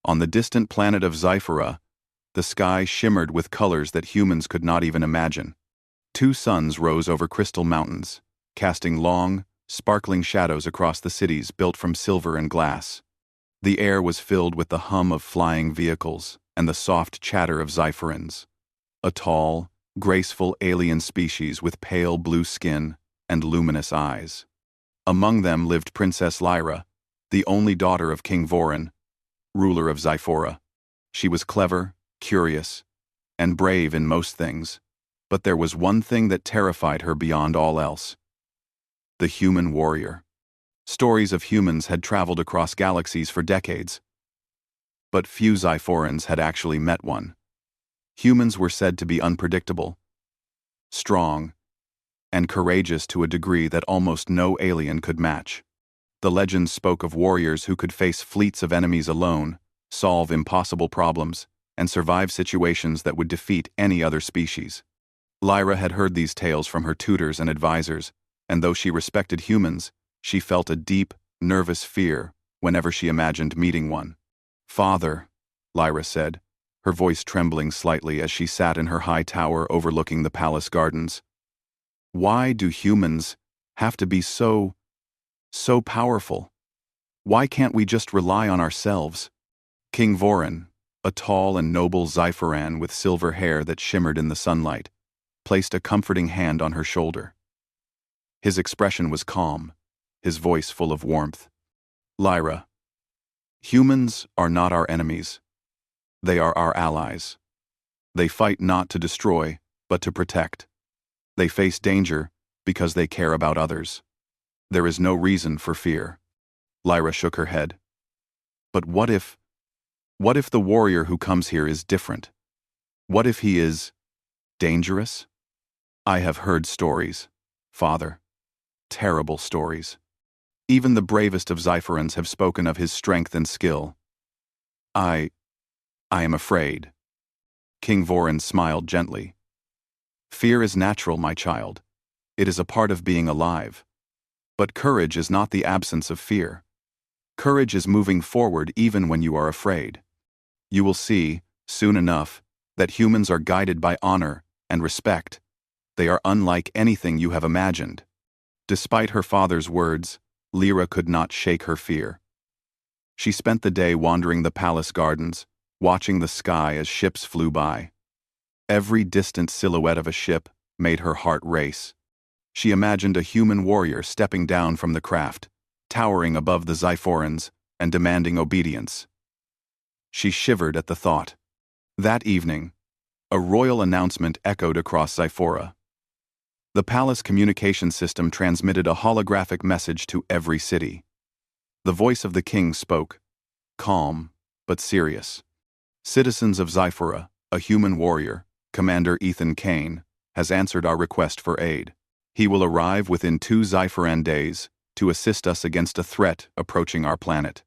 On the distant planet of Zyphora, the sky shimmered with colors that humans could not even imagine. Two suns rose over crystal mountains, casting long, sparkling shadows across the cities built from silver and glass. The air was filled with the hum of flying vehicles and the soft chatter of Zyphorans, a tall, graceful alien species with pale blue skin and luminous eyes. Among them lived Princess Lyra, the only daughter of King Vorin, ruler of Zyphora. She was clever, curious, and brave in most things, but there was one thing that terrified her beyond all else: the human warrior. Stories of humans had traveled across galaxies for decades, but few Zyphorans had actually met one. Humans were said to be unpredictable, strong, and courageous to a degree that almost no alien could match. The legends spoke of warriors who could face fleets of enemies alone, solve impossible problems, and survive situations that would defeat any other species. Lyra had heard these tales from her tutors and advisors, and though she respected humans, she felt a deep, nervous fear whenever she imagined meeting one. "Father," Lyra said, her voice trembling slightly as she sat in her high tower overlooking the palace gardens, "why do humans have to be so powerful? Why can't we just rely on ourselves?" King Vorin, a tall and noble Zyphoran with silver hair that shimmered in the sunlight, placed a comforting hand on her shoulder. His expression was calm, his voice full of warmth. "Lyra, humans are not our enemies. They are our allies. They fight not to destroy, but to protect. They face danger because they care about others. There is no reason for fear." Lyra shook her head. "But what if the warrior who comes here is different? What if he is dangerous? I have heard stories, Father. Terrible stories. Even the bravest of Zyphorans have spoken of his strength and skill. I am afraid." King Vorin smiled gently. "Fear is natural, my child. It is a part of being alive. But courage is not the absence of fear. Courage is moving forward even when you are afraid. You will see, soon enough, that humans are guided by honor and respect. They are unlike anything you have imagined." Despite her father's words, Lyra could not shake her fear. She spent the day wandering the palace gardens, watching the sky as ships flew by. Every distant silhouette of a ship made her heart race. She imagined a human warrior stepping down from the craft, towering above the Zyphorans and demanding obedience. She shivered at the thought. That evening, a royal announcement echoed across Zyphora. The palace communication system transmitted a holographic message to every city. The voice of the king spoke, calm but serious. "Citizens of Zyphora, a human warrior, Commander Ethan Kane, has answered our request for aid. He will arrive within 2 Zyphoran days to assist us against a threat approaching our planet.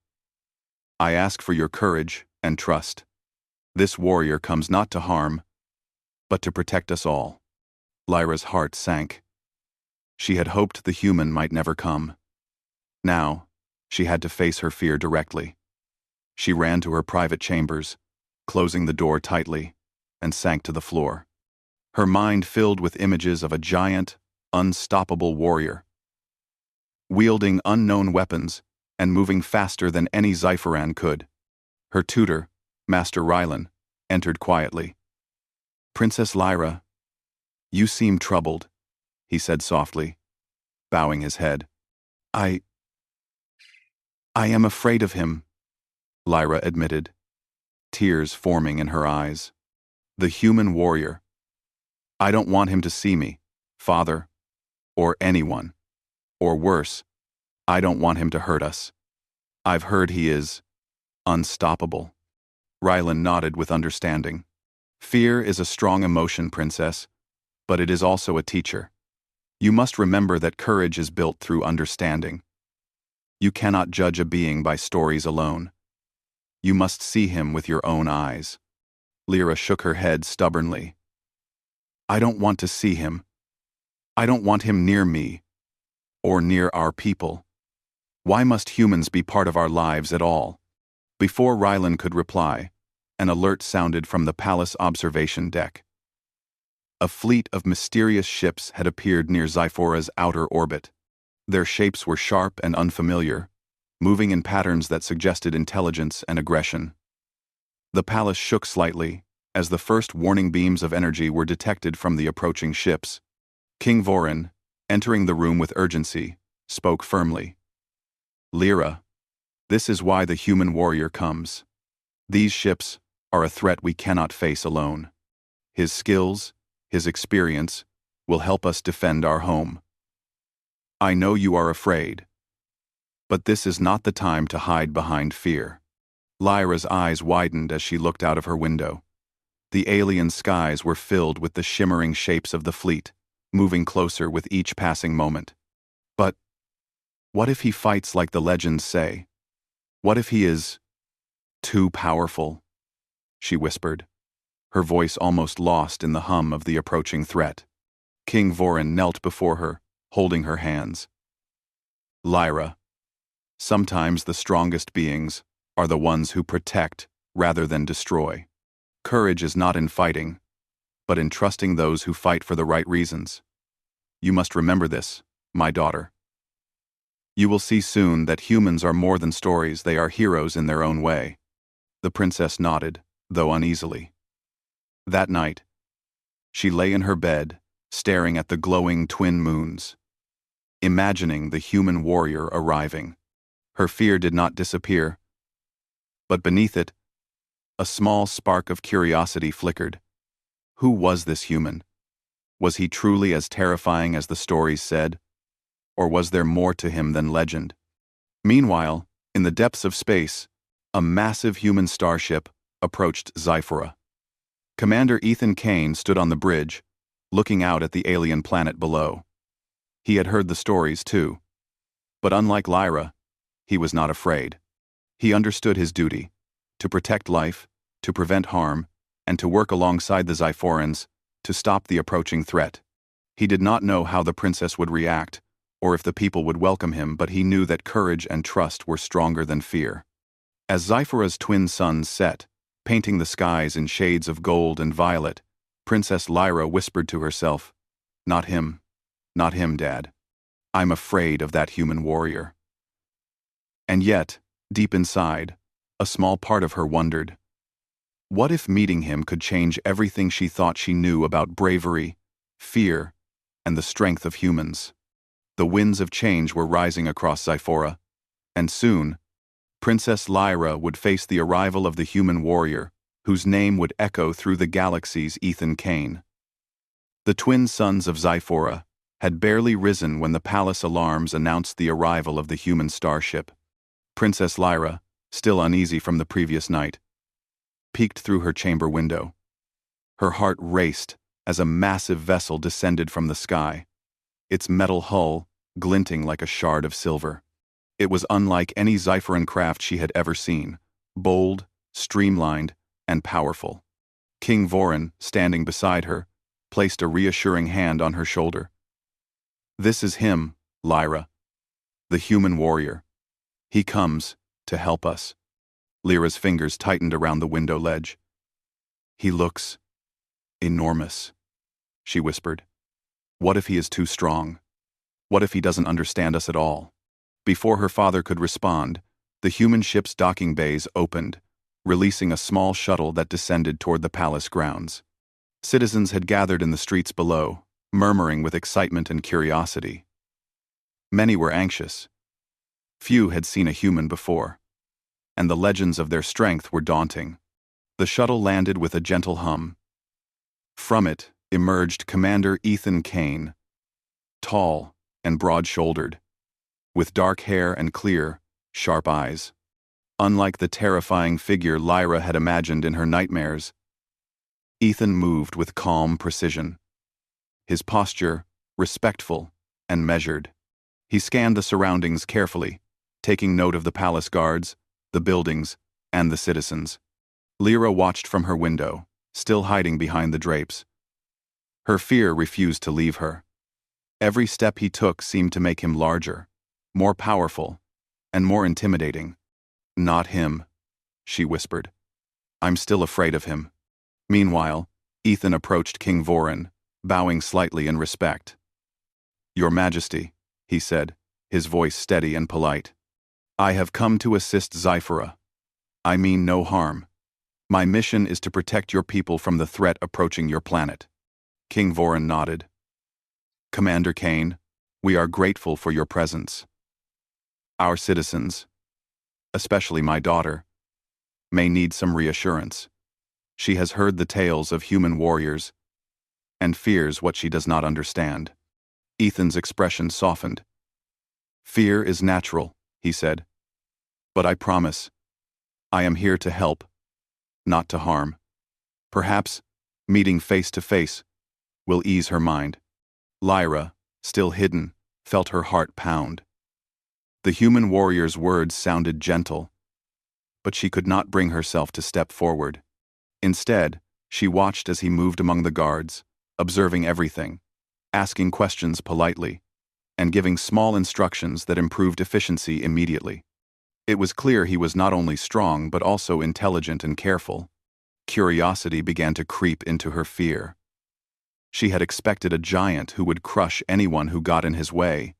I ask for your courage and trust. This warrior comes not to harm, but to protect us all." Lyra's heart sank. She had hoped the human might never come. Now, she had to face her fear directly. She ran to her private chambers, closing the door tightly, and sank to the floor. Her mind filled with images of a giant, unstoppable warrior, wielding unknown weapons and moving faster than any Zyphoran could. Her tutor, Master Rylan, entered quietly. "Princess Lyra, you seem troubled," he said softly, bowing his head. I am afraid of him," Lyra admitted, tears forming in her eyes. "The human warrior. I don't want him to see me, Father, or anyone. Or worse, I don't want him to hurt us. I've heard he is unstoppable." Rylan nodded with understanding. "Fear is a strong emotion, Princess, but it is also a teacher. You must remember that courage is built through understanding. You cannot judge a being by stories alone. You must see him with your own eyes." Lyra shook her head stubbornly. "I don't want to see him. I don't want him near me, or near our people. Why must humans be part of our lives at all?" Before Rylan could reply, an alert sounded from the palace observation deck. A fleet of mysterious ships had appeared near Zyphora's outer orbit. Their shapes were sharp and unfamiliar, moving in patterns that suggested intelligence and aggression. The palace shook slightly as the first warning beams of energy were detected from the approaching ships. King Vorin, entering the room with urgency, spoke firmly. "Lyra, this is why the human warrior comes. These ships are a threat we cannot face alone. His skills, his experience, will help us defend our home. I know you are afraid, but this is not the time to hide behind fear." Lyra's eyes widened as she looked out of her window. The alien skies were filled with the shimmering shapes of the fleet, moving closer with each passing moment. But what if he fights like the legends say? What if he is too powerful? She whispered, her voice almost lost in the hum of the approaching threat. King Vorin knelt before her, holding her hands. "Lyra, sometimes the strongest beings are the ones who protect rather than destroy. Courage is not in fighting, but in trusting those who fight for the right reasons. You must remember this, my daughter. You will see soon that humans are more than stories, they are heroes in their own way." The princess nodded, though uneasily. That night, she lay in her bed, staring at the glowing twin moons, imagining the human warrior arriving. Her fear did not disappear, but beneath it, a small spark of curiosity flickered. Who was this human? Was he truly as terrifying as the stories said? Or was there more to him than legend? Meanwhile, in the depths of space, a massive human starship approached Zyphora. Commander Ethan Kane stood on the bridge, looking out at the alien planet below. He had heard the stories too. But unlike Lyra, he was not afraid. He understood his duty, to protect life, to prevent harm, and to work alongside the Zyphorans to stop the approaching threat. He did not know how the princess would react, or if the people would welcome him, but he knew that courage and trust were stronger than fear. As Zyphora's twin suns set, painting the skies in shades of gold and violet, Princess Lyra whispered to herself, Not him, Dad. I'm afraid of that human warrior." And yet, deep inside, a small part of her wondered, what if meeting him could change everything she thought she knew about bravery, fear, and the strength of humans? The winds of change were rising across Zyphora, and soon, Princess Lyra would face the arrival of the human warrior, whose name would echo through the galaxy's Ethan Kane. The twin suns of Zyphora had barely risen when the palace alarms announced the arrival of the human starship. Princess Lyra, still uneasy from the previous night, peeked through her chamber window. Her heart raced as a massive vessel descended from the sky, its metal hull glinting like a shard of silver. It was unlike any Zyphoran craft she had ever seen, bold, streamlined, and powerful. King Vorin, standing beside her, placed a reassuring hand on her shoulder. "This is him, Lyra, the human warrior. He comes to help us." Lyra's fingers tightened around the window ledge. "He looks enormous," she whispered. "What if he is too strong? What if he doesn't understand us at all?" Before her father could respond, the human ship's docking bays opened, releasing a small shuttle that descended toward the palace grounds. Citizens had gathered in the streets below, murmuring with excitement and curiosity. Many were anxious. Few had seen a human before, and the legends of their strength were daunting. The shuttle landed with a gentle hum. From it emerged Commander Ethan Kane, tall and broad-shouldered, with dark hair and clear, sharp eyes. Unlike the terrifying figure Lyra had imagined in her nightmares, Ethan moved with calm precision, his posture respectful and measured. He scanned the surroundings carefully, taking note of the palace guards, the buildings, and the citizens. Lyra watched from her window, still hiding behind the drapes. Her fear refused to leave her. Every step he took seemed to make him larger, more powerful, and more intimidating. Not him. she whispered. I'm still afraid of him. Meanwhile, Ethan approached King Vorin, bowing slightly in respect. Your Majesty, he said, his voice steady and polite. I have come to assist Zyphera. I mean no harm. My mission is to protect your people from the threat approaching your planet. King Vorin nodded. Commander Kane, we are grateful for your presence. Our citizens, especially my daughter, may need some reassurance. She has heard the tales of human warriors and fears what she does not understand. Ethan's expression softened. Fear is natural, he said. But I promise, I am here to help, not to harm. Perhaps, meeting face to face will ease her mind. Lyra, still hidden, felt her heart pound. The human warrior's words sounded gentle, but she could not bring herself to step forward. Instead, she watched as he moved among the guards, observing everything, asking questions politely, and giving small instructions that improved efficiency immediately. It was clear he was not only strong but also intelligent and careful. Curiosity began to creep into her fear. She had expected a giant who would crush anyone who got in his way.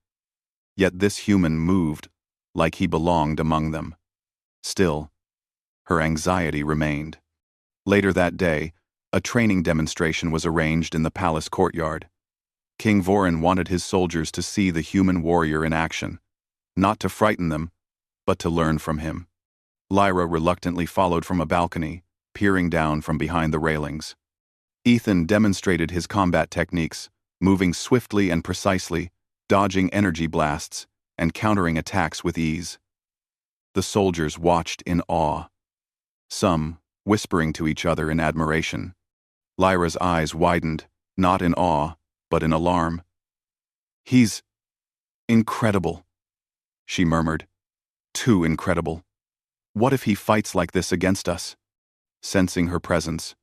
Yet this human moved like he belonged among them. Still, her anxiety remained. Later that day, a training demonstration was arranged in the palace courtyard. King Vorin wanted his soldiers to see the human warrior in action, not to frighten them, but to learn from him. Lyra reluctantly followed from a balcony, peering down from behind the railings. Ethan demonstrated his combat techniques, moving swiftly and precisely, dodging energy blasts, and countering attacks with ease. The soldiers watched in awe, some whispering to each other in admiration. Lyra's eyes widened, not in awe, but in alarm. He's incredible, she murmured. Too incredible. What if he fights like this against us? Sensing her presence,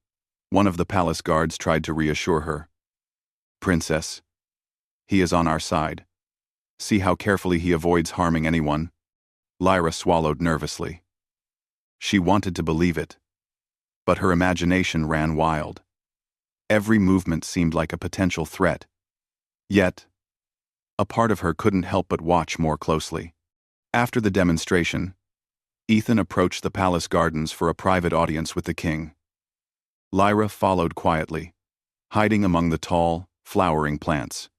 one of the palace guards tried to reassure her. Princess, he is on our side. See how carefully he avoids harming anyone. Lyra swallowed nervously. She wanted to believe it, but her imagination ran wild. Every movement seemed like a potential threat. Yet, a part of her couldn't help but watch more closely. After the demonstration, Ethan approached the palace gardens for a private audience with the king. Lyra followed quietly, hiding among the tall, flowering plants.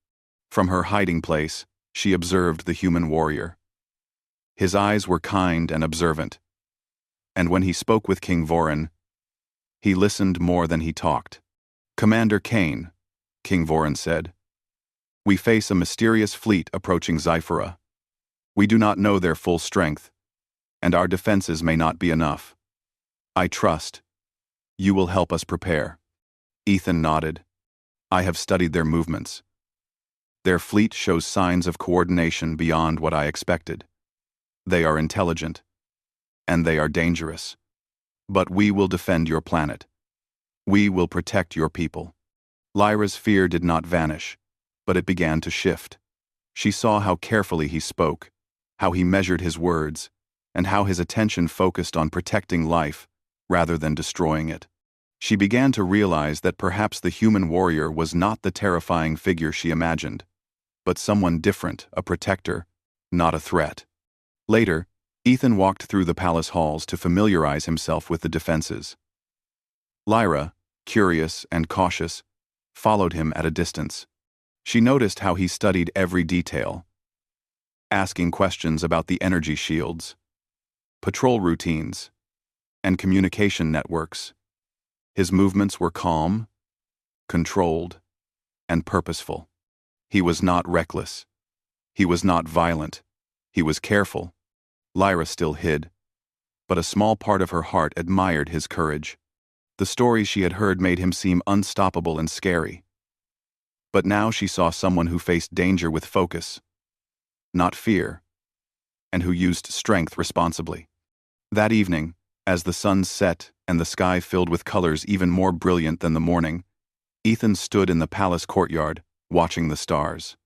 From her hiding place, she observed the human warrior. His eyes were kind and observant, and when he spoke with King Vorin, he listened more than he talked. Commander Kane, King Vorin said, we face a mysterious fleet approaching Zyphera. We do not know their full strength, and our defenses may not be enough. I trust you will help us prepare. Ethan nodded. I have studied their movements. Their fleet shows signs of coordination beyond what I expected. They are intelligent, and they are dangerous. But we will defend your planet. We will protect your people. Lyra's fear did not vanish, but it began to shift. She saw how carefully he spoke, how he measured his words, and how his attention focused on protecting life rather than destroying it. She began to realize that perhaps the human warrior was not the terrifying figure she imagined, but someone different, a protector, not a threat. Later, Ethan walked through the palace halls to familiarize himself with the defenses. Lyra, curious and cautious, followed him at a distance. She noticed how he studied every detail, asking questions about the energy shields, patrol routines, and communication networks. His movements were calm, controlled, and purposeful. He was not reckless. He was not violent. He was careful. Lyra still hid, but a small part of her heart admired his courage. The stories she had heard made him seem unstoppable and scary. But now she saw someone who faced danger with focus, not fear, and who used strength responsibly. That evening, as the sun set and the sky filled with colors even more brilliant than the morning, Ethan stood in the palace courtyard, watching the stars.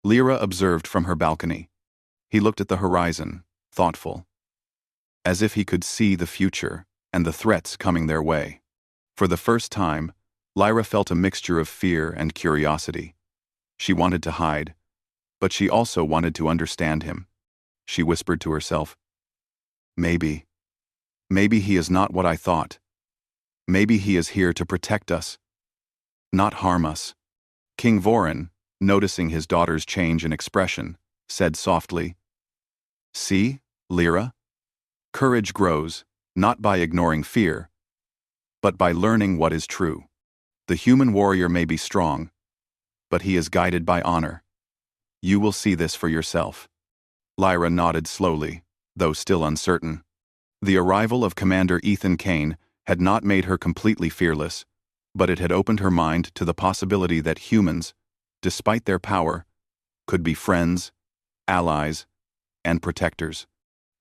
Lyra observed from her balcony. He looked at the horizon, thoughtful. as if he could see the future and the threats coming their way. For the first time, Lyra felt a mixture of fear and curiosity. She wanted to hide, but she also wanted to understand him. She whispered to herself, Maybe he is not what I thought. Maybe he is here to protect us, not harm us." King Vorin, noticing his daughter's change in expression, said softly, "See, Lyra? Courage grows, not by ignoring fear, but by learning what is true. The human warrior may be strong, but he is guided by honor. You will see this for yourself." Lyra nodded slowly, though still uncertain. The arrival of Commander Ethan Kane had not made her completely fearless, but it had opened her mind to the possibility that humans, despite their power, could be friends, allies, and protectors.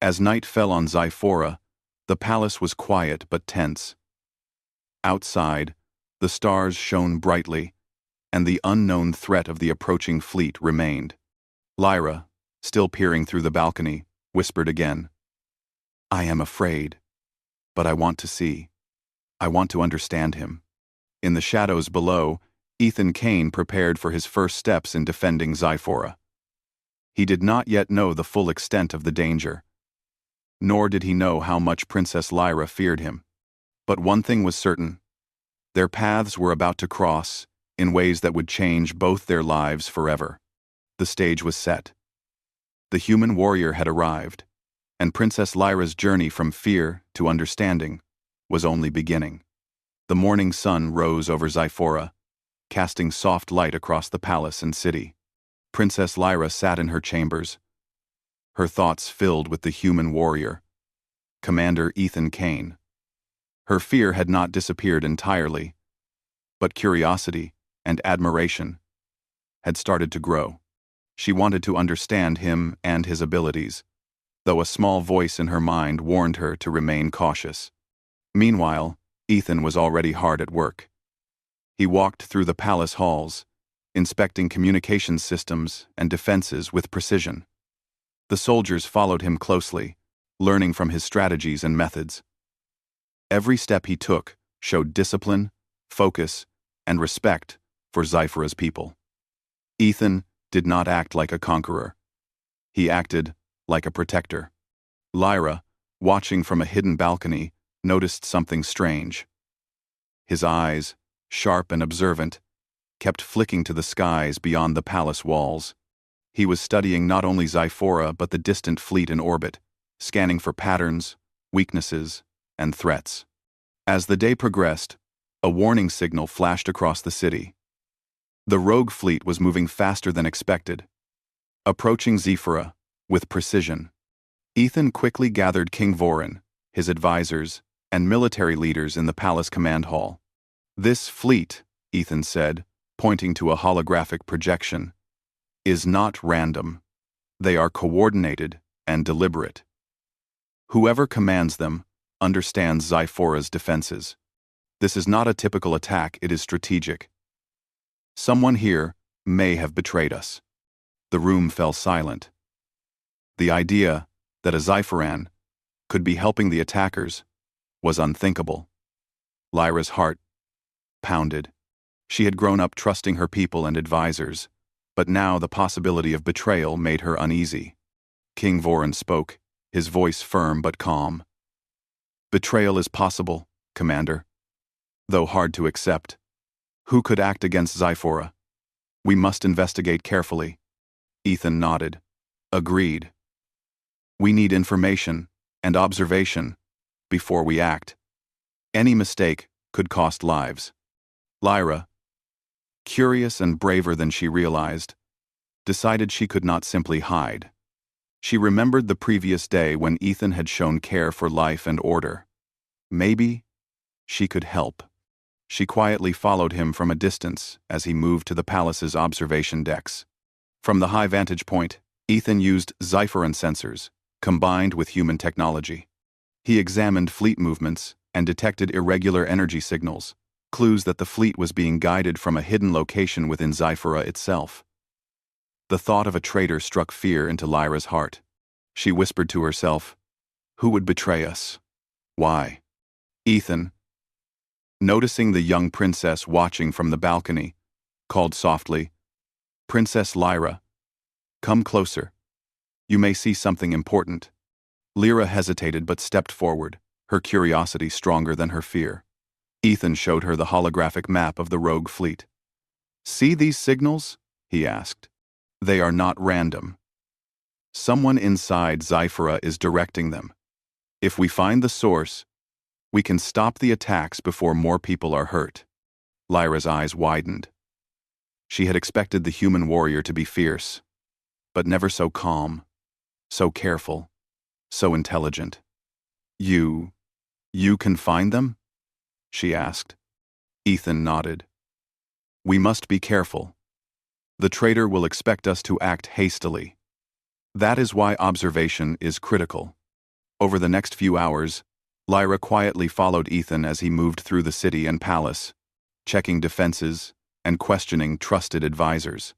As night fell on Xiphora, the palace was quiet but tense. Outside, the stars shone brightly, and the unknown threat of the approaching fleet remained. Lyra, still peering through the balcony, whispered again, "I am afraid, but I want to see. I want to understand him." In the shadows below, Ethan Kane prepared for his first steps in defending Xiphora. He did not yet know the full extent of the danger, nor did he know how much Princess Lyra feared him. But one thing was certain: their paths were about to cross in ways that would change both their lives forever. The stage was set. The human warrior had arrived, and Princess Lyra's journey from fear to understanding was only beginning. The morning sun rose over Xiphora, casting soft light across the palace and city. Princess Lyra sat in her chambers, her thoughts filled with the human warrior, Commander Ethan Kane. Her fear had not disappeared entirely, but curiosity and admiration had started to grow. She wanted to understand him and his abilities, though a small voice in her mind warned her to remain cautious. Meanwhile, Ethan was already hard at work. He walked through the palace halls, inspecting communications systems and defenses with precision. The soldiers followed him closely, learning from his strategies and methods. Every step he took showed discipline, focus, and respect for Xiphora's people. Ethan did not act like a conqueror. He acted like a protector. Lyra, watching from a hidden balcony, noticed something strange. His eyes, sharp and observant, kept flicking to the skies beyond the palace walls. He was studying not only Xiphora but the distant fleet in orbit, scanning for patterns, weaknesses, and threats. As the day progressed, a warning signal flashed across the city. The rogue fleet was moving faster than expected, approaching Xiphora with precision. Ethan quickly gathered King Vorin, his advisors, and military leaders in the palace command hall. "This fleet," Ethan said, pointing to a holographic projection, "is not random. They are coordinated and deliberate. Whoever commands them understands Xiphora's defenses. This is not a typical attack, it is strategic. Someone here may have betrayed us." The room fell silent. The idea that a Xiphoran could be helping the attackers was unthinkable. Lyra's heart pounded. She had grown up trusting her people and advisors, but now the possibility of betrayal made her uneasy. King Vorin spoke, his voice firm but calm. "Betrayal is possible, Commander, though hard to accept. Who could act against Xiphora? We must investigate carefully." Ethan nodded. "Agreed. We need information and observation before we act. Any mistake could cost lives." Lyra, curious and braver than she realized, decided she could not simply hide. She remembered the previous day when Ethan had shown care for life and order. Maybe she could help. She quietly followed him from a distance as he moved to the palace's observation decks. From the high vantage point, Ethan used Xiphoran sensors, combined with human technology. He examined fleet movements and detected irregular energy signals, clues that the fleet was being guided from a hidden location within Xiphora itself. The thought of a traitor struck fear into Lyra's heart. She whispered to herself, Who would betray us? Why? Ethan, noticing the young princess watching from the balcony, called softly, "Princess Lyra, come closer. You may see something important." Lyra hesitated but stepped forward, her curiosity stronger than her fear. Ethan showed her the holographic map of the rogue fleet. "See these signals?" he asked. "They are not random. Someone inside Sci-Fi is directing them. If we find the source, we can stop the attacks before more people are hurt." Lyra's eyes widened. She had expected the human warrior to be fierce, but never so calm, so careful, so intelligent. You can find them?" she asked. Ethan nodded. "We must be careful. The traitor will expect us to act hastily. That is why observation is critical." Over the next few hours, Lyra quietly followed Ethan as he moved through the city and palace, checking defenses and questioning trusted advisors.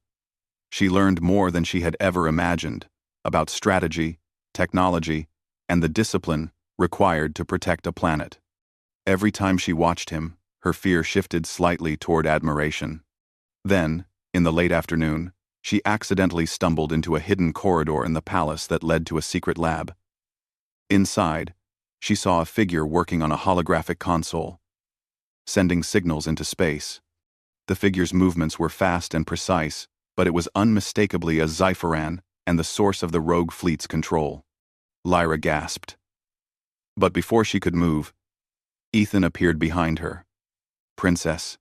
She learned more than she had ever imagined about strategy, technology, and the discipline required to protect a planet. Every time she watched him, her fear shifted slightly toward admiration. Then, in the late afternoon, she accidentally stumbled into a hidden corridor in the palace that led to a secret lab. Inside, she saw a figure working on a holographic console, sending signals into space. The figure's movements were fast and precise, but it was unmistakably a Sci-Fi and the source of the rogue fleet's control. Lyra gasped. But before she could move, Ethan appeared behind her. "Princess,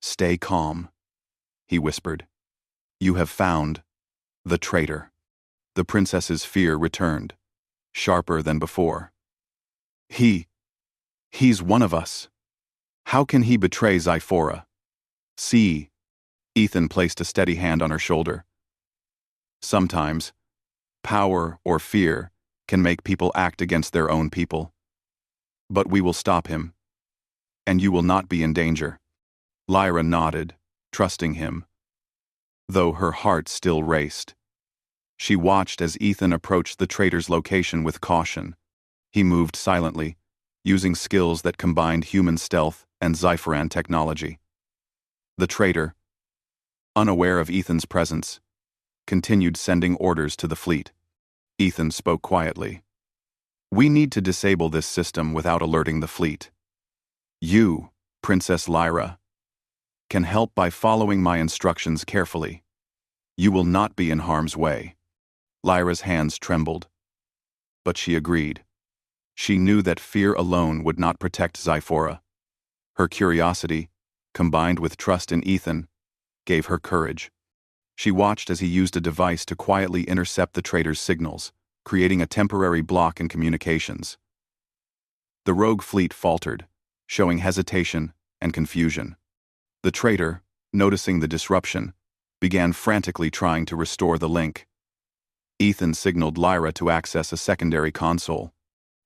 stay calm," he whispered. "You have found the traitor." The princess's fear returned, sharper than before. He's one of us. How can he betray Sci-Fi?" "See." Ethan placed a steady hand on her shoulder. "Sometimes, power or fear can make people act against their own people. But we will stop him, and you will not be in danger." Lyra nodded, trusting him, though her heart still raced. She watched as Ethan approached the traitor's location with caution. He moved silently, using skills that combined human stealth and Sci-Fi technology. The traitor, unaware of Ethan's presence, continued sending orders to the fleet. Ethan spoke quietly. "We need to disable this system without alerting the fleet. You, Princess Lyra, can help by following my instructions carefully. You will not be in harm's way." Lyra's hands trembled, but she agreed. She knew that fear alone would not protect Sci-Fi. Her curiosity, combined with trust in Ethan, gave her courage. She watched as he used a device to quietly intercept the traitor's signals, creating a temporary block in communications. The rogue fleet faltered, showing hesitation and confusion. The traitor, noticing the disruption, began frantically trying to restore the link. Ethan signaled Lyra to access a secondary console.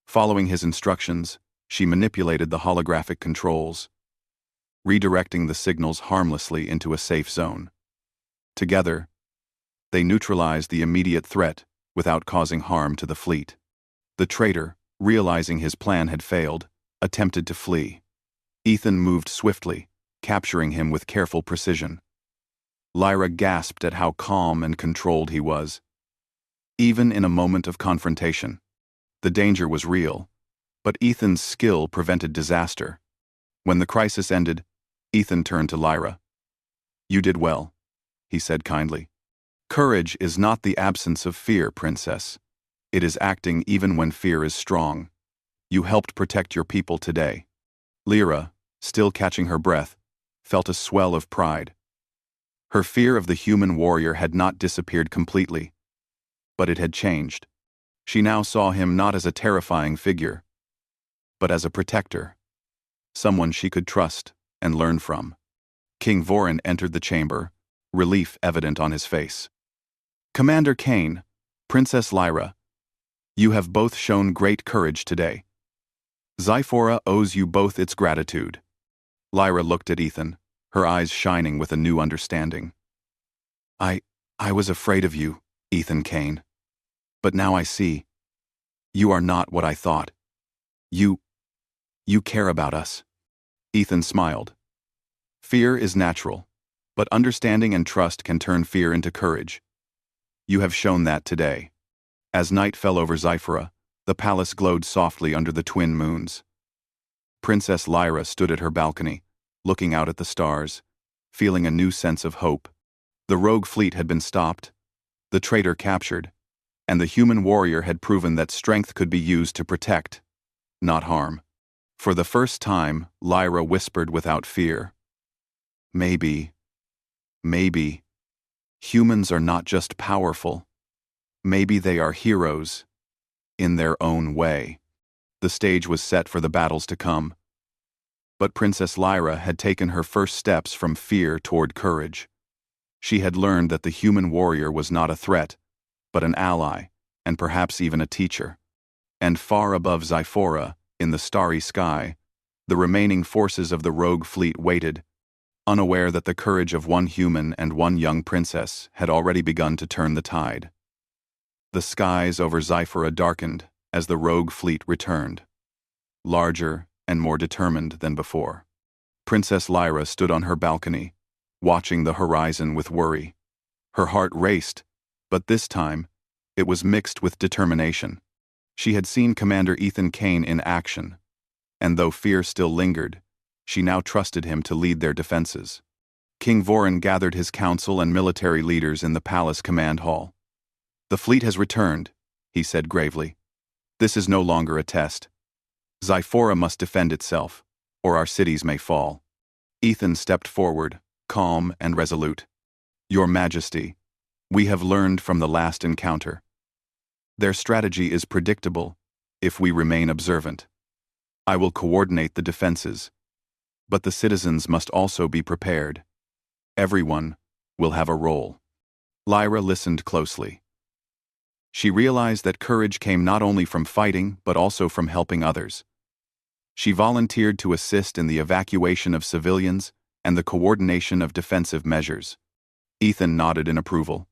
Following his instructions, she manipulated the holographic controls, redirecting the signals harmlessly into a safe zone. Together, they neutralized the immediate threat without causing harm to the fleet. The traitor, realizing his plan had failed, attempted to flee. Ethan moved swiftly, capturing him with careful precision. Lyra gasped at how calm and controlled he was. Even in a moment of confrontation, the danger was real, but Ethan's skill prevented disaster. When the crisis ended, Ethan turned to Lyra. "You did well," he said kindly. "Courage is not the absence of fear, Princess. It is acting even when fear is strong. You helped protect your people today." Lyra, still catching her breath, felt a swell of pride. Her fear of the human warrior had not disappeared completely, but it had changed. She now saw him not as a terrifying figure, but as a protector, someone she could trust and learn from. King Vorin entered the chamber, relief evident on his face. "Commander Kane, Princess Lyra, you have both shown great courage today. Sci-Fi owes you both its gratitude." Lyra looked at Ethan, her eyes shining with a new understanding. I was afraid of you, Ethan Kane. But now I see. You are not what I thought. You care about us. Ethan smiled. Fear is natural, but understanding and trust can turn fear into courage. You have shown that today. As night fell over Zyphora, the palace glowed softly under the twin moons. Princess Lyra stood at her balcony, looking out at the stars, feeling a new sense of hope. The rogue fleet had been stopped, the traitor captured, and the human warrior had proven that strength could be used to protect, not harm. For the first time, Lyra whispered without fear. Maybe, humans are not just powerful. Maybe they are heroes, in their own way. The stage was set for the battles to come. But Princess Lyra had taken her first steps from fear toward courage. She had learned that the human warrior was not a threat, but an ally, and perhaps even a teacher. And far above Zyphora, in the starry sky, the remaining forces of the rogue fleet waited, unaware that the courage of one human and one young princess had already begun to turn the tide. The skies over Zyphora darkened as the rogue fleet returned, larger and more determined than before. Princess Lyra stood on her balcony, watching the horizon with worry. Her heart raced, but this time, it was mixed with determination. She had seen Commander Ethan Kane in action, and though fear still lingered, she now trusted him to lead their defenses. King Voron gathered his council and military leaders in the palace command hall. The fleet has returned, he said gravely. This is no longer a test. Zyphora must defend itself, or our cities may fall. Ethan stepped forward, calm and resolute. Your Majesty, we have learned from the last encounter. Their strategy is predictable, if we remain observant. I will coordinate the defenses, but the citizens must also be prepared. Everyone will have a role. Lyra listened closely. She realized that courage came not only from fighting, but also from helping others. She volunteered to assist in the evacuation of civilians and the coordination of defensive measures. Ethan nodded in approval.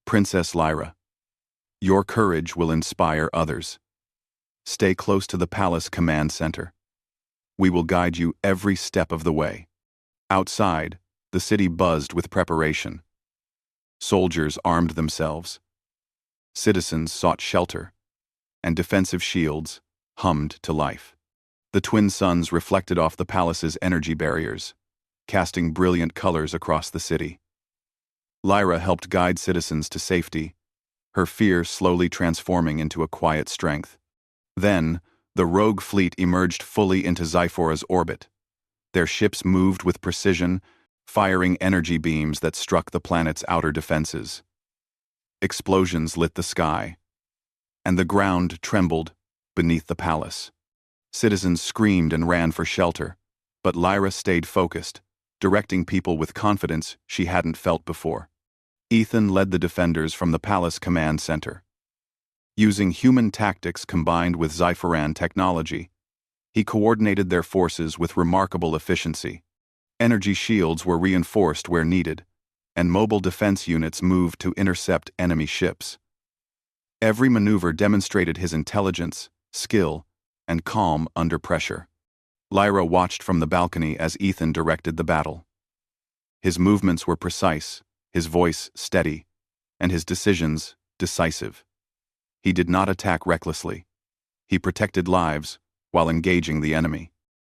Princess Lyra, your courage will inspire others. Stay close to the palace command center. We will guide you every step of the way. Outside, the city buzzed with preparation. Soldiers armed themselves. Citizens sought shelter, and defensive shields hummed to life. The twin suns reflected off the palace's energy barriers, casting brilliant colors across the city. Lyra helped guide citizens to safety, her fear slowly transforming into a quiet strength. Then, the rogue fleet emerged fully into Zyphora's orbit. Their ships moved with precision, firing energy beams that struck the planet's outer defenses. Explosions lit the sky, and the ground trembled beneath the palace. Citizens screamed and ran for shelter, but Lyra stayed focused, directing people with confidence she hadn't felt before. Ethan led the defenders from the palace command center. Using human tactics combined with Zyphoran technology, he coordinated their forces with remarkable efficiency. Energy shields were reinforced where needed, and mobile defense units moved to intercept enemy ships. Every maneuver demonstrated his intelligence, skill, and calm under pressure. Lyra watched from the balcony as Ethan directed the battle. His movements were precise, his voice steady, and his decisions decisive. He did not attack recklessly. He protected lives while engaging the enemy.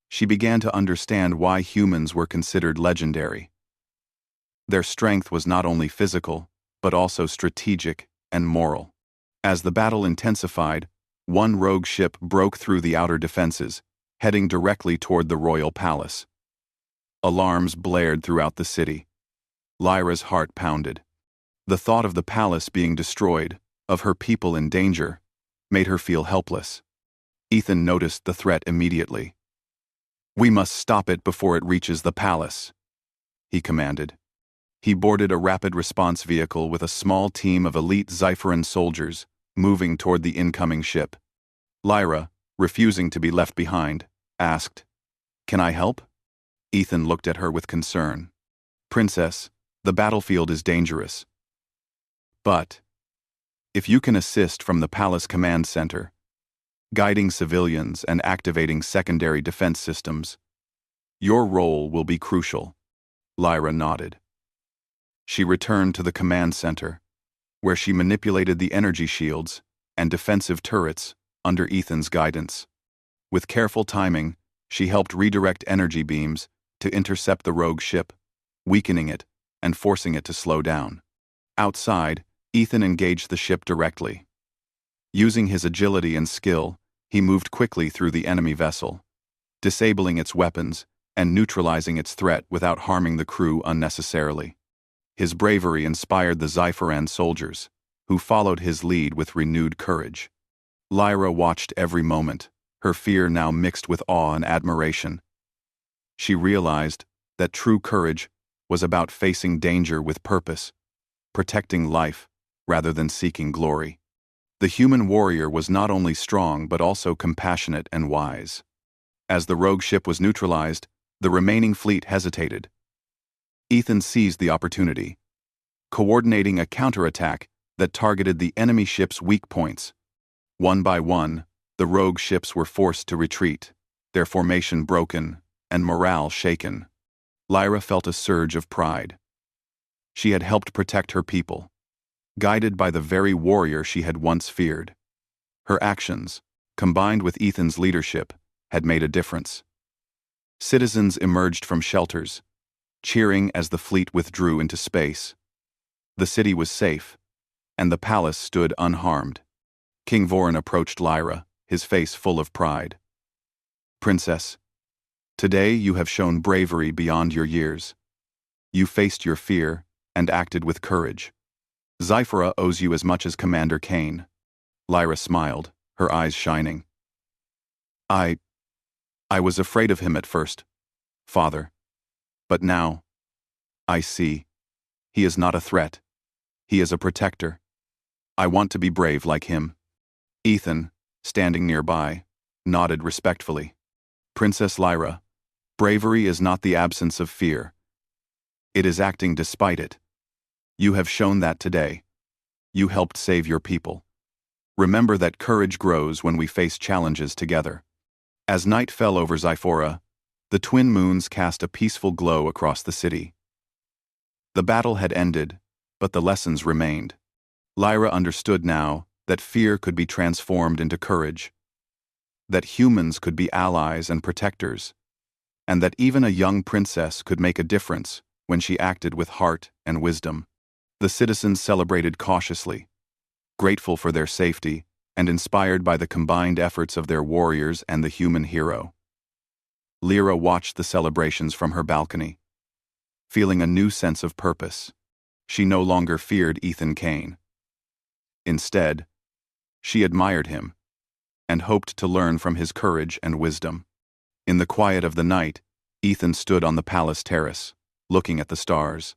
She began to understand why humans were considered legendary. Their strength was not only physical, but also strategic and moral. As the battle intensified, one rogue ship broke through the outer defenses, heading directly toward the royal palace. Alarms blared throughout the city. Lyra's heart pounded. The thought of the palace being destroyed, of her people in danger, made her feel helpless. Ethan noticed the threat immediately. "We must stop it before it reaches the palace," he commanded. He boarded a rapid response vehicle with a small team of elite Zyphoran soldiers moving toward the incoming ship. Lyra, refusing to be left behind, asked, "Can I help?" Ethan looked at her with concern. "Princess, the battlefield is dangerous. But If you can assist from the palace command center, guiding civilians and activating secondary defense systems, your role will be crucial. Lyra nodded. She returned to the command center, where she manipulated the energy shields and defensive turrets under Ethan's guidance. With careful timing, she helped redirect energy beams to intercept the rogue ship, weakening it and forcing it to slow down. Outside, Ethan engaged the ship directly. Using his agility and skill, he moved quickly through the enemy vessel, disabling its weapons and neutralizing its threat without harming the crew unnecessarily. His bravery inspired the Xiferan soldiers, who followed his lead with renewed courage. Lyra watched every moment, her fear now mixed with awe and admiration. She realized that true courage was about facing danger with purpose, protecting life rather than seeking glory. The human warrior was not only strong but also compassionate and wise. As the rogue ship was neutralized, the remaining fleet hesitated. Ethan seized the opportunity, coordinating a counterattack that targeted the enemy ship's weak points. One by one, the rogue ships were forced to retreat, their formation broken and morale shaken. Lyra felt a surge of pride. She had helped protect her people, guided by the very warrior she had once feared. Her actions, combined with Ethan's leadership, had made a difference. Citizens emerged from shelters, cheering as the fleet withdrew into space. The city was safe, and the palace stood unharmed. King Vorin approached Lyra, his face full of pride. "Princess, today you have shown bravery beyond your years. You faced your fear and acted with courage. Xiferra owes you as much as Commander Kane." Lyra smiled, her eyes shining. I was afraid of him at first, Father. But now, I see. He is not a threat. He is a protector. I want to be brave like him. Ethan, standing nearby, nodded respectfully. "Princess Lyra, bravery is not the absence of fear. It is acting despite it. You have shown that today. You helped save your people. Remember that courage grows when we face challenges together." As night fell over Xiferra, the twin moons cast a peaceful glow across the city. The battle had ended, but the lessons remained. Lyra understood now that fear could be transformed into courage, that humans could be allies and protectors, and that even a young princess could make a difference when she acted with heart and wisdom. The citizens celebrated cautiously, grateful for their safety and inspired by the combined efforts of their warriors and the human hero. Lyra watched the celebrations from her balcony, feeling a new sense of purpose. She no longer feared Ethan Kane. Instead, she admired him and hoped to learn from his courage and wisdom. In the quiet of the night, Ethan stood on the palace terrace, looking at the stars.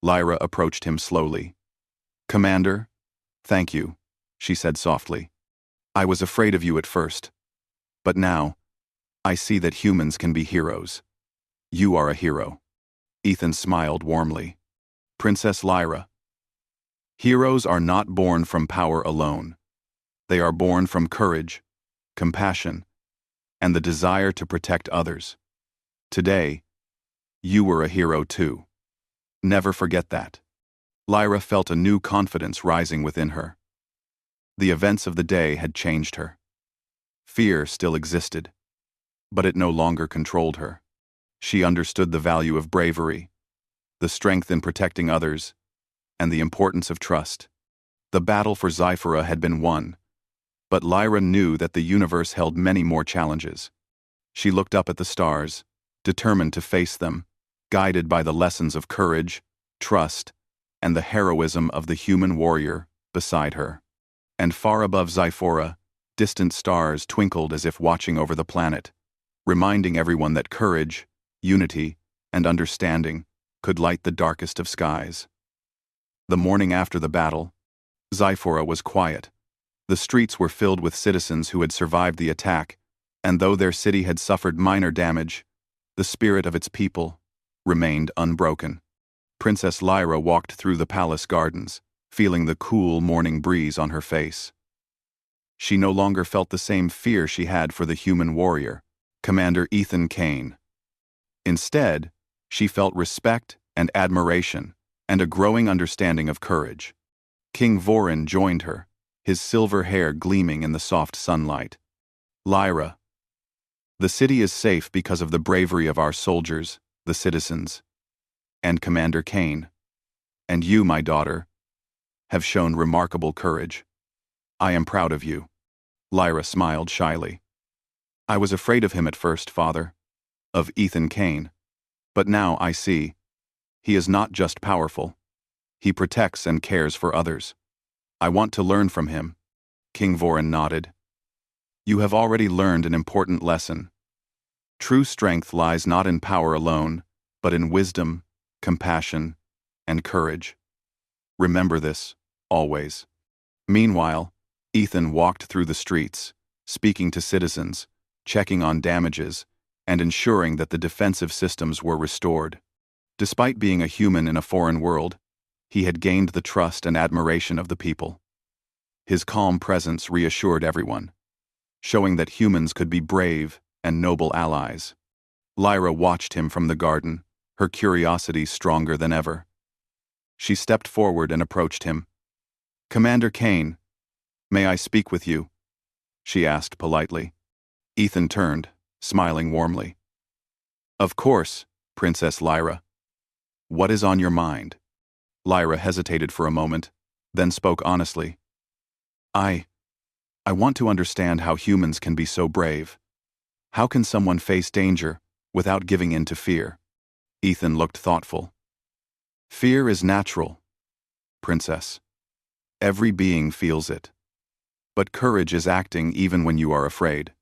Lyra approached him slowly. "Commander, thank you," she said softly. "I was afraid of you at first, but now, I see that humans can be heroes. You are a hero." Ethan smiled warmly. "Princess Lyra, heroes are not born from power alone. They are born from courage, compassion, and the desire to protect others. Today, you were a hero too. Never forget that." Lyra felt a new confidence rising within her. The events of the day had changed her. Fear still existed, but it no longer controlled her. She understood the value of bravery, the strength in protecting others, and the importance of trust. The battle for Xiferra had been won, but Lyra knew that the universe held many more challenges. She looked up at the stars, determined to face them, guided by the lessons of courage, trust, and the heroism of the human warrior beside her. And far above Xiferra, distant stars twinkled as if watching over the planet, reminding everyone that courage, unity, and understanding could light the darkest of skies. The morning after the battle, Xiferra was quiet. The streets were filled with citizens who had survived the attack, and though their city had suffered minor damage, the spirit of its people remained unbroken. Princess Lyra walked through the palace gardens, feeling the cool morning breeze on her face. She no longer felt the same fear she had for the human warrior, Commander Ethan Kane. Instead, she felt respect and admiration, and a growing understanding of courage. King Vorin joined her, his silver hair gleaming in the soft sunlight. Lyra. The city is safe because of the bravery of our soldiers, the citizens, and Commander Kane. And you, my daughter, have shown remarkable courage. I am proud of you. Lyra smiled shyly. I was afraid of him at first, father. Of Ethan Kane. But now I see. He is not just powerful. He protects and cares for others. I want to learn from him. King Vorin nodded. You have already learned an important lesson. True strength lies not in power alone, but in wisdom, compassion, and courage. Remember this, always. Meanwhile, Ethan walked through the streets, speaking to citizens, checking on damages, and ensuring that the defensive systems were restored. Despite being a human in a foreign world, he had gained the trust and admiration of the people. His calm presence reassured everyone, showing that humans could be brave and noble allies. Lyra watched him from the garden, her curiosity stronger than ever. She stepped forward and approached him. Commander Kane, may I speak with you? She asked politely. Ethan turned, smiling warmly. Of course, Princess Lyra. What is on your mind? Lyra hesitated for a moment, then spoke honestly. I want to understand how humans can be so brave. How can someone face danger without giving in to fear? Ethan looked thoughtful. Fear is natural, Princess. Every being feels it. But courage is acting even when you are afraid.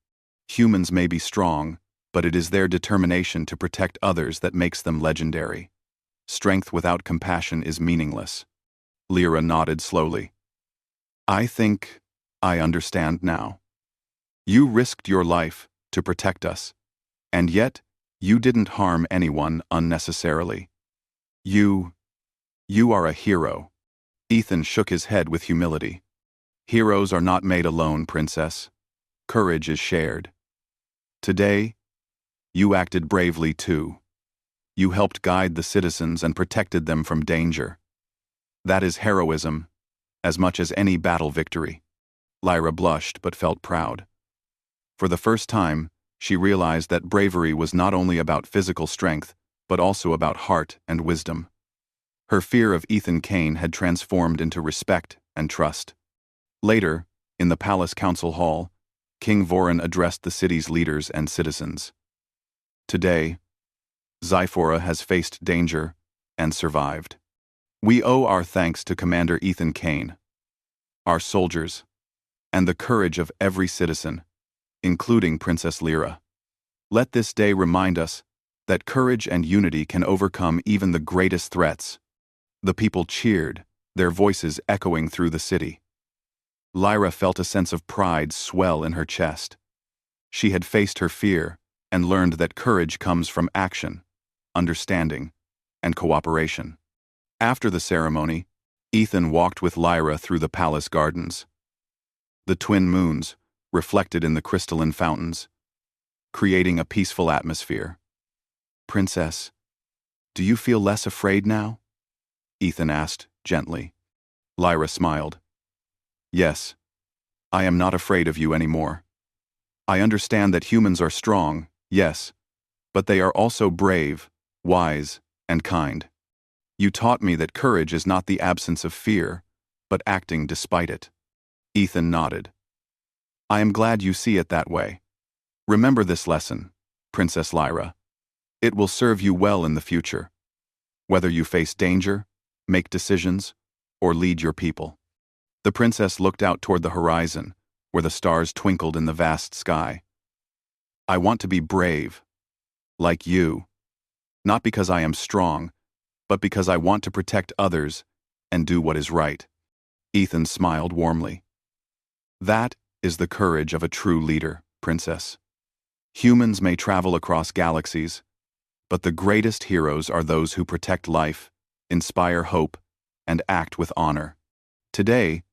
Humans may be strong, but it is their determination to protect others that makes them legendary. Strength without compassion is meaningless. Lyra nodded slowly. I think I understand now. You risked your life to protect us, and yet you didn't harm anyone unnecessarily. You are a hero. Ethan shook his head with humility. Heroes are not made alone, Princess. Courage is shared. Today, you acted bravely too. You helped guide the citizens and protected them from danger. That is heroism, as much as any battle victory. Lyra blushed but felt proud. For the first time, she realized that bravery was not only about physical strength, but also about heart and wisdom. Her fear of Ethan Kane had transformed into respect and trust. Later, in the palace council hall, King Vorin addressed the city's leaders and citizens. Today, Scifi has faced danger and survived. We owe our thanks to Commander Ethan Kane, our soldiers, and the courage of every citizen, including Princess Lyra. Let this day remind us that courage and unity can overcome even the greatest threats. The people cheered, their voices echoing through the city. Lyra felt a sense of pride swell in her chest. She had faced her fear and learned that courage comes from action, understanding, and cooperation. After the ceremony, Ethan walked with Lyra through the palace gardens. The twin moons reflected in the crystalline fountains, creating a peaceful atmosphere. Princess, do you feel less afraid now? Ethan asked gently. Lyra smiled. Yes, I am not afraid of you anymore. I understand that humans are strong, yes, but they are also brave, wise, and kind. You taught me that courage is not the absence of fear, but acting despite it. Ethan nodded. I am glad you see it that way. Remember this lesson, Princess Lyra. It will serve you well in the future, whether you face danger, make decisions, or lead your people. The princess looked out toward the horizon, where the stars twinkled in the vast sky. I want to be brave, like you, not because I am strong, but because I want to protect others and do what is right. Ethan smiled warmly. That is the courage of a true leader, Princess. Humans may travel across galaxies, but the greatest heroes are those who protect life, inspire hope, and act with honor. Today,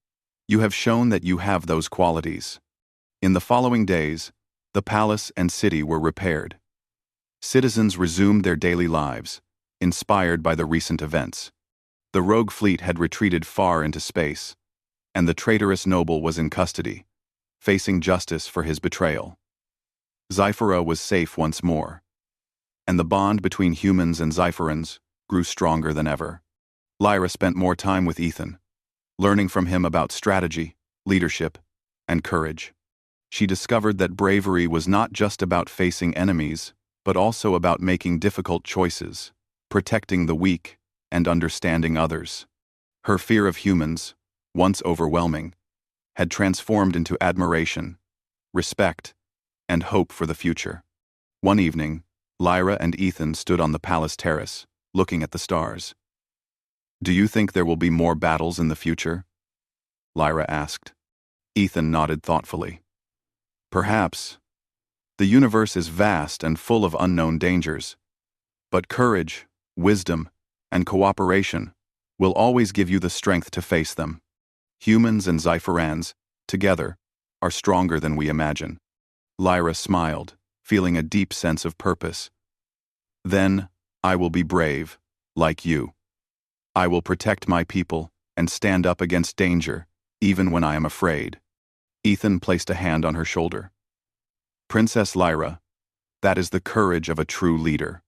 you have shown that you have those qualities. In the following days, the palace and city were repaired. Citizens resumed their daily lives, inspired by the recent events. The rogue fleet had retreated far into space, and the traitorous noble was in custody, facing justice for his betrayal. Zyphera was safe once more, and the bond between humans and Zypherans grew stronger than ever. Lyra spent more time with Ethan, learning from him about strategy, leadership, and courage. She discovered that bravery was not just about facing enemies, but also about making difficult choices, protecting the weak, and understanding others. Her fear of humans, once overwhelming, had transformed into admiration, respect, and hope for the future. One evening, Lyra and Ethan stood on the palace terrace, looking at the stars. "Do you think there will be more battles in the future?" Lyra asked. Ethan nodded thoughtfully. "Perhaps. The universe is vast and full of unknown dangers, but courage, wisdom, and cooperation will always give you the strength to face them. Humans and Zypherans, together, are stronger than we imagine." Lyra smiled, feeling a deep sense of purpose. "Then, I will be brave, like you. I will protect my people and stand up against danger, even when I am afraid." Ethan placed a hand on her shoulder. "Princess Lyra, that is the courage of a true leader.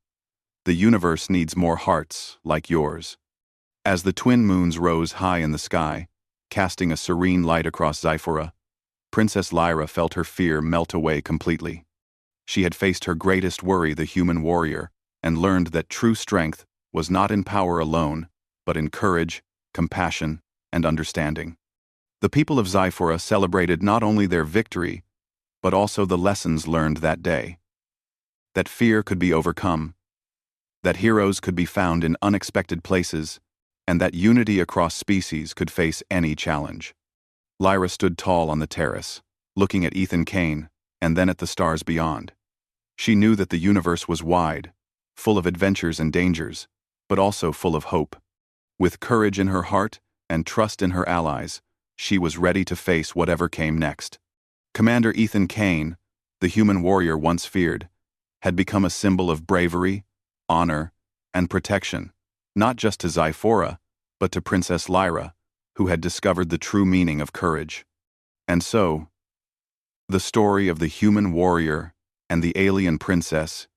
The universe needs more hearts like yours." As the twin moons rose high in the sky, casting a serene light across Zyphera, Princess Lyra felt her fear melt away completely. She had faced her greatest worry, the human warrior, and learned that true strength was not in power alone, but in courage, compassion, and understanding. The people of Zyphera celebrated not only their victory, but also the lessons learned that day. That fear could be overcome, that heroes could be found in unexpected places, and that unity across species could face any challenge. Lyra stood tall on the terrace, looking at Ethan Kane, and then at the stars beyond. She knew that the universe was wide, full of adventures and dangers, but also full of hope. With courage in her heart and trust in her allies, she was ready to face whatever came next. Commander Ethan Kane, the human warrior once feared, had become a symbol of bravery, honor, and protection, not just to Zyphera, but to Princess Lyra, who had discovered the true meaning of courage. And so, the story of the human warrior and the alien princess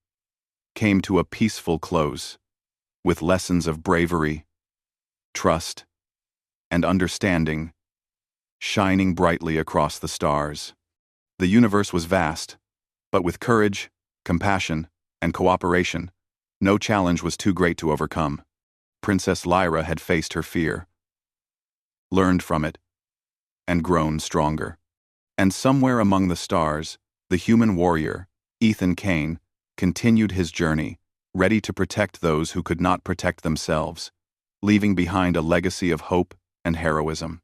came to a peaceful close, with lessons of bravery, trust, and understanding shining brightly across the stars. The universe was vast, but with courage, compassion, and cooperation, no challenge was too great to overcome. Princess Lyra had faced her fear, learned from it, and grown stronger. And somewhere among the stars, the human warrior, Ethan Kane, continued his journey, ready to protect those who could not protect themselves, leaving behind a legacy of hope and heroism.